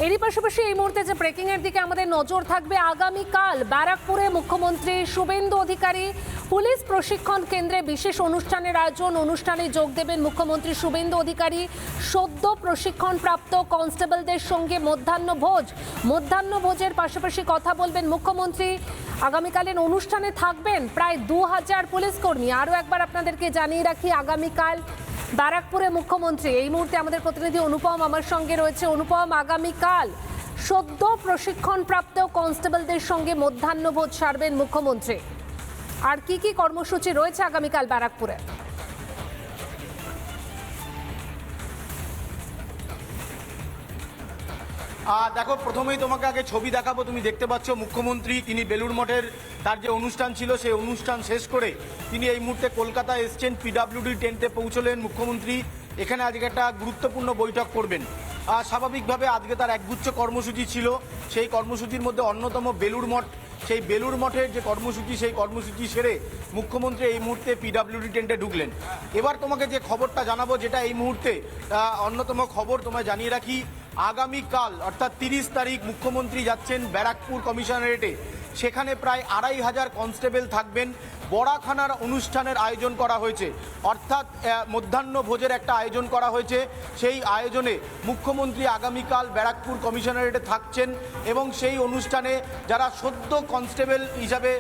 এরই পাশাপাশি এই মুহূর্তে যে ব্রেকিং এর দিকে আমাদের নজর থাকবে, আগামীকাল ব্যারাকপুরে মুখ্যমন্ত্রী শুভেন্দু অধিকারী পুলিশ প্রশিক্ষণ কেন্দ্রে বিশেষ অনুষ্ঠানের আয়োজন। অনুষ্ঠানে যোগ দেবেন মুখ্যমন্ত্রী শুভেন্দু অধিকারী। সদ্য প্রশিক্ষণপ্রাপ্ত কনস্টেবলদের সঙ্গে মধ্যাহ্নভোজের পাশাপাশি কথা বলবেন মুখ্যমন্ত্রী। আগামীকালের অনুষ্ঠানে থাকবেন প্রায় 2000 পুলিশ কর্মী। আরও একবার আপনাদেরকে জানিয়ে রাখি, আগামীকাল ব্যারাকপুরে মুখ্যমন্ত্রী। এই মুহূর্তে আমাদের প্রতিনিধি অনুপম আমার সঙ্গে রয়েছে। অনুপম, আগামীকাল সদ্য প্রশিক্ষণপ্রাপ্ত কনস্টেবলদের সঙ্গে মধ্যাহ্নভোজ সারবেন মুখ্যমন্ত্রী। আর কি কি কর্মসূচি রয়েছে আগামীকাল ব্যারাকপুরে? দেখো, প্রথমেই তোমাকে আগে ছবি দেখাবো। তুমি দেখতে পাচ্ছ মুখ্যমন্ত্রী তিনি বেলুড় মঠের তার যে অনুষ্ঠান ছিল সেই অনুষ্ঠান শেষ করে তিনি এই মুহূর্তে কলকাতা এসছেন। পিডব্লিউডি টেন্টে পৌঁছলেন মুখ্যমন্ত্রী। এখানে আজকে একটা গুরুত্বপূর্ণ বৈঠক করবেন। স্বাভাবিকভাবে আজকে তার একগুচ্ছ কর্মসূচি ছিল। সেই কর্মসূচির মধ্যে অন্যতম বেলুড় মঠ। সেই বেলুড় মঠের যে কর্মসূচি সেই কর্মসূচি সেরে মুখ্যমন্ত্রী এই মুহূর্তে পিডব্লিউডি টেন্টে ঢুকলেন। এবার তোমাকে যে খবরটা জানাবো, যেটা এই মুহূর্তে অন্যতম খবর তোমায় জানিয়ে রাখি, আগামীকাল অর্থাৎ 30 তারিখ মুখ্যমন্ত্রী যাচ্ছেন ব্যারাকপুর কমিশনারেটে। সেখানে প্রায় 2500 কনস্টেবল থাকবেন। বড়াখানার অনুষ্ঠানের আয়োজন করা হয়েছে, অর্থাৎ মধ্যাহ্নভোজের একটা আয়োজন করা হয়েছে। সেই আয়োজনে মুখ্যমন্ত্রী আগামীকাল ব্যারাকপুর কমিশনারেটে থাকছেন এবং সেই অনুষ্ঠানে যারা সদ্য কনস্টেবল হিসাবে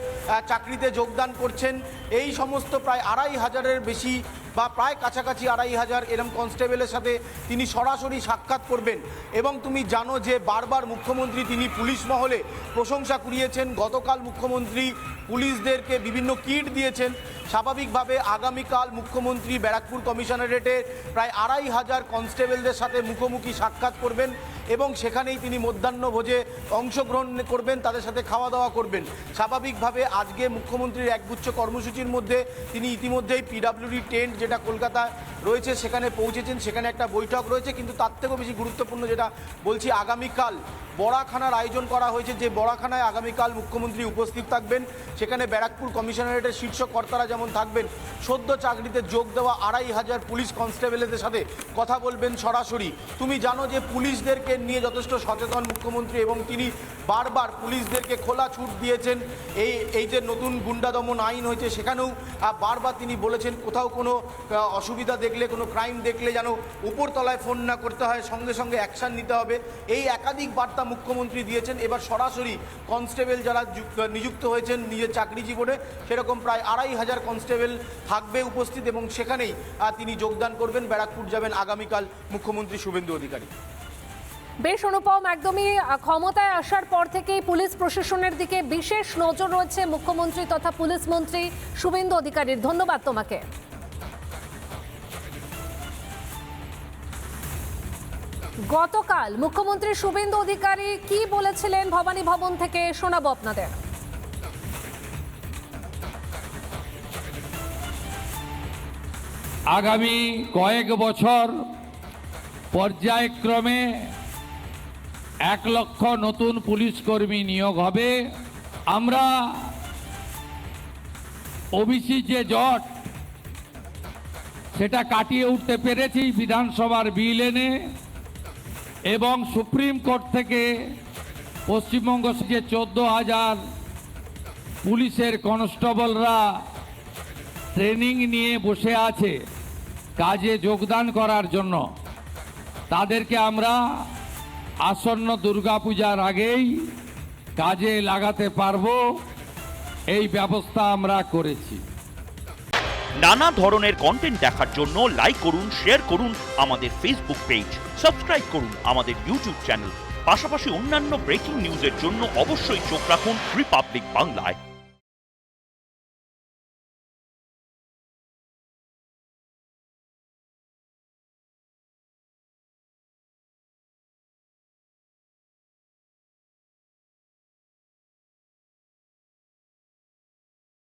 চাকরিতে যোগদান করছেন এই সমস্ত প্রায় 2500-এর বেশি বা প্রায় কাছাকাছি 2500 এরম কনস্টেবলের সাথে তিনি সরাসরি সাক্ষাৎ করবেন। এবং তুমি জানো যে বারবার মুখ্যমন্ত্রী তিনি পুলিশ মহলে প্রশংসা কুড়িয়েছেন। গতকাল মুখ্যমন্ত্রী পুলিশদেরকে বিভিন্ন কিট দিয়েছেন। স্বাভাবিকভাবে আগামীকাল মুখ্যমন্ত্রী ব্যারাকপুর কমিশনারেটে প্রায় 2500 কনস্টেবলদের সাথে মুখোমুখি সাক্ষাৎ করবেন এবং সেখানেই তিনি মধ্যাহ্নভোজে অংশগ্রহণ করবেন, তাদের সাথে খাওয়া দাওয়া করবেন। স্বাভাবিকভাবে আজকে মুখ্যমন্ত্রীর একগুচ্ছ কর্মসূচির মধ্যে তিনি ইতিমধ্যেই পিডব্লিউডি টেন্ট যেটা কলকাতায় রয়েছে সেখানে পৌঁছেছেন। সেখানে একটা বৈঠক রয়েছে, কিন্তু তার থেকেও বেশি গুরুত্বপূর্ণ যেটা বলছি, আগামীকাল বড়াখানার আয়োজন করা হয়েছে। যে বড়াখানায় আগামীকাল মুখ্যমন্ত্রী উপস্থিত থাকবেন। সেখানে ব্যারাকপুর কমিশনারেটের শীর্ষ কর্তারা যেমন থাকবেন, সদ্য চাকরিতে যোগ দেওয়া 2500 পুলিশ কনস্টেবলদের সাথে কথা বলবেন সরাসরি। তুমি জানো যে পুলিশদেরকে নিয়ে যথেষ্ট সচেতন মুখ্যমন্ত্রী এবং তিনি বারবার পুলিশদেরকে খোলা ছুট দিয়েছেন। এই যে নতুন গুন্ডা দমন আইন হয়েছে সেখানেও বারবার তিনি বলেছেন কোথাও কোনো অসুবিধা দেখলে, কোনো ক্রাইম দেখলে যেন উপরতলায় ফোন না করতে হয়, সঙ্গে সঙ্গে অ্যাকশান নিতে হবে। এই একাধিক বার্তা মুখ্যমন্ত্রী দিয়েছেন। এবার সরাসরি কনস্টেবল যারা নিযুক্ত হয়েছেন নিজের চাকরি জীবনে সেরকম প্রায় 2500 কনস্টেবল থাকবে উপস্থিত এবং সেখানেই তিনি যোগদান করবেন। ব্যারাকপুর যাবেন আগামীকাল মুখ্যমন্ত্রী শুভেন্দু অধিকারী। বেশ অনুপম, একদমই ক্ষমতায় আসার পর থেকেই পুলিশ প্রশাসনের দিকে বিশেষ নজর রয়েছে মুখ্যমন্ত্রী তথা পুলিশ মন্ত্রী শুভেন্দু অধিকারীর। ধন্যবাদ তোমাকে। গতকাল মুখ্যমন্ত্রী শুভেন্দু অধিকারী কি বলেছিলেন ভবানী ভবন থেকে শোনাবো আপনাদের। আগামী কয়েক বছর পর্যায়ক্রমে 1 লক্ষ নতুন পুলিশ কর্মী নিয়োগ হবে। আমরা ওবিসি যে জট সেটা কাটিয়ে উঠতে পেরেছি বিধানসভার বিল এনে, এবং সুপ্রিম কোর্ট থেকে পশ্চিমবঙ্গ যে 14,000 পুলিশের কনস্টেবলরা ট্রেনিং নিয়ে বসে আছে কাজে যোগদান করার জন্য, তাদেরকে আমরা আসন্ন দুর্গাপূজার আগেই কাজে লাগাতে পারবো, এই ব্যবস্থা আমরা করেছি। নানা ধরনের কন্টেন্ট দেখার জন্য লাইক করুন, শেয়ার করুন আমাদের ফেসবুক পেজ, সাবস্ক্রাইব করুন আমাদের ইউটিউব চ্যানেল। পাশাপাশি অন্যান্য ব্রেকিং নিউজের জন্য অবশ্যই চোখ রাখুন রিপাবলিক বাংলায়।